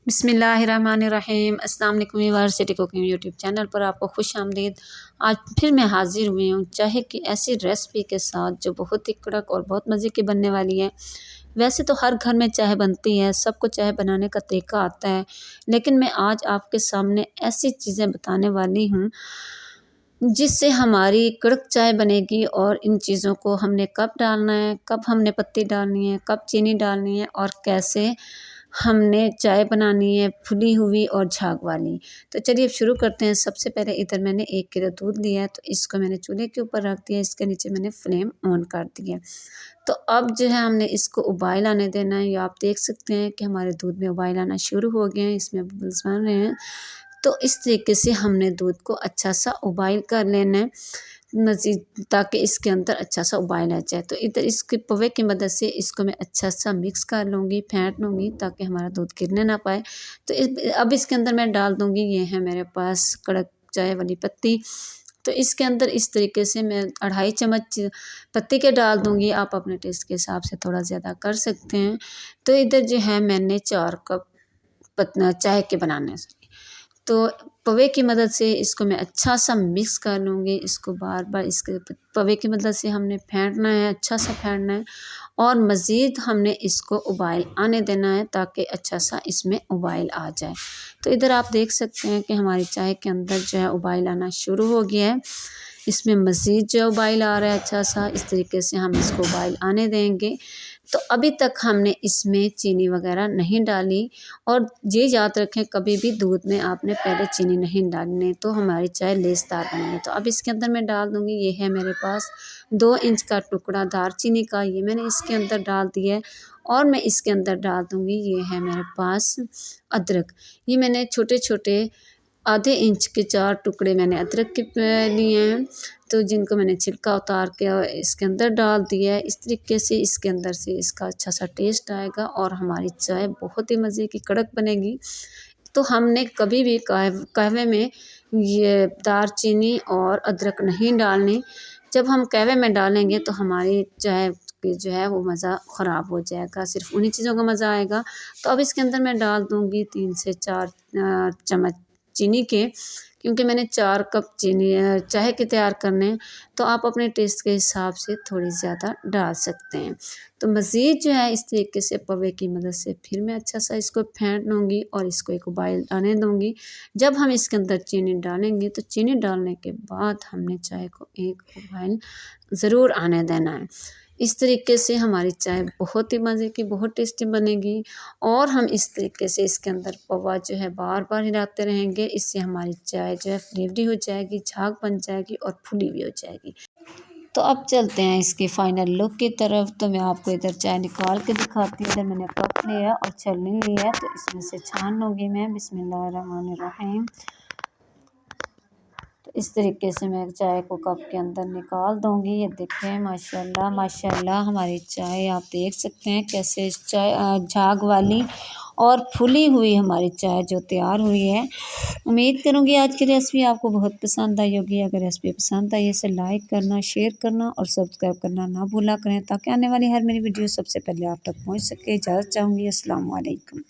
बिस्मिल्लाहिर्रहमानिर्रहीम। अस्सलाम वालेकुम viewers, city cooking YouTube channel पर आपको खुश आमदीद। आज फिर मैं हाज़िर हुई हूँ चाय की ऐसी रेसिपी के साथ जो बहुत ही कड़क और बहुत मज़े की बनने वाली है। वैसे तो हर घर में चाय बनती है, सबको चाय बनाने का तरीका आता है, लेकिन मैं आज आपके सामने ऐसी चीज़ें बताने वाली हूँ जिससे हमारी कड़क चाय बनेगी। और इन चीज़ों को हमने कब डालना है, कब हमने पत्ती डालनी है, कब चीनी डालनी है और कैसे हमने चाय बनानी है फुली हुई और झाग वाली। तो चलिए अब शुरू करते हैं। सबसे पहले इधर मैंने 1 किलो दूध लिया है, तो इसको मैंने चूल्हे के ऊपर रख दिया। इसके नीचे मैंने फ्लेम ऑन कर दिया। तो अब जो है हमने इसको उबाल आने देना है। ये आप देख सकते हैं कि हमारे दूध में उबाल आना शुरू हो गए हैं, इसमें बबल्स बन रहे हैं। तो इस तरीके से हमने दूध को अच्छा सा उबाल कर लेना है मज़ीद, ताकि इसके अंदर अच्छा सा उबाल आ जाए। तो इधर इसके पवे की मदद से इसको मैं अच्छा सा मिक्स कर लूँगी, फेंट लूँगी ताकि हमारा दूध गिरने ना पाए। तो अब इसके अंदर मैं डाल दूँगी, ये है मेरे पास कड़क चाय वाली पत्ती। तो इसके अंदर इस तरीके से मैं 2.5 चम्मच पत्ती के डाल दूँगी। आप अपने टेस्ट के हिसाब से थोड़ा ज़्यादा कर सकते हैं। तो इधर जो है मैंने 4 कप चाय के बनाने हैं। तो पवे की मदद से इसको मैं अच्छा सा मिक्स कर लूँगी। इसको बार-बार इसके पवे की मदद से हमने फेंटना है, अच्छा सा फेंटना है और मज़ीद हमने इसको उबाल आने देना है ताकि अच्छा सा इसमें उबाल आ जाए। तो इधर आप देख सकते हैं कि हमारी चाय के अंदर जो है उबाल आना शुरू हो गया है। इसमें मज़ीद जो उबाल आ रहा है अच्छा सा, इस तरीके से हम इसको उबाल आने देंगे। तो अभी तक हमने इसमें चीनी वगैरह नहीं डाली। और ये याद रखें, कभी भी दूध में आपने पहले चीनी नहीं डालनी, तो हमारी चाय लेसदार बनेगी। तो अब इसके अंदर मैं डाल दूँगी, ये है मेरे पास 2 इंच का टुकड़ा दालचीनी का, ये मैंने इसके अंदर डाल दिया है। और मैं इसके अंदर डाल दूँगी, ये है मेरे पास अदरक। ये मैंने छोटे-छोटे आधे इंच के 4 टुकड़े मैंने अदरक के लिए हैं, तो जिनको मैंने छिलका उतार के इसके अंदर डाल दिया है। इस तरीके से इसके अंदर से इसका अच्छा सा टेस्ट आएगा और हमारी चाय बहुत ही मज़े की कड़क बनेगी। तो हमने कभी भी कहवे में ये दालचीनी और अदरक नहीं डालनी। जब हम कहवे में डालेंगे तो हमारी चाय की जो है वो मज़ा ख़राब हो जाएगा, सिर्फ़ उन्हीं चीज़ों का मज़ा आएगा। तो अब इसके अंदर मैं डाल दूँगी 3 से 4 चम्मच चीनी के, क्योंकि मैंने 4 कप चीनी चाय के तैयार करने हैं, तो आप अपने टेस्ट के हिसाब से थोड़ी ज़्यादा डाल सकते हैं। तो मज़ीद जो है इस तरीके से पवे की मदद से फिर मैं अच्छा सा इसको फेंट लूँगी और इसको एक उबाल आने दूँगी। जब हम इसके अंदर चीनी डालेंगे तो चीनी डालने के बाद हमने चाय को एक उबाल ज़रूर आने देना है। इस तरीके से हमारी चाय बहुत ही मज़े की, बहुत टेस्टी बनेगी। और हम इस तरीके से इसके अंदर पवा जो है बार-बार हिलाते रहेंगे। इससे हमारी चाय जो है फ्लेवरी हो जाएगी, झाग बन जाएगी और फुली भी हो जाएगी। तो अब चलते हैं इसके फाइनल लुक की तरफ। तो मैं आपको इधर चाय निकाल के दिखाती हूँ। इधर मैंने कप लिया और छलनी ली है, तो इसमें से छान लूँगी मैं। बिस्मिल्लाहिर्रहमानिर्रहीम। तो इस तरीके से मैं चाय को कप के अंदर निकाल दूँगी। ये देखें, माशाल्लाह माशाल्लाह हमारी चाय आप देख सकते हैं कैसे चाय झाग वाली और फुली हुई हमारी चाय जो तैयार हुई है। उम्मीद करूँगी आज की रेसिपी आपको बहुत पसंद आई होगी। अगर रेसिपी पसंद आई इसे लाइक करना, शेयर करना और सब्सक्राइब करना ना भूला करें, ताकि आने वाली हर मेरी वीडियो सबसे पहले आप तक पहुँच सके। इजाज़त चाहूँगी। अस्सलाम वालेकुम।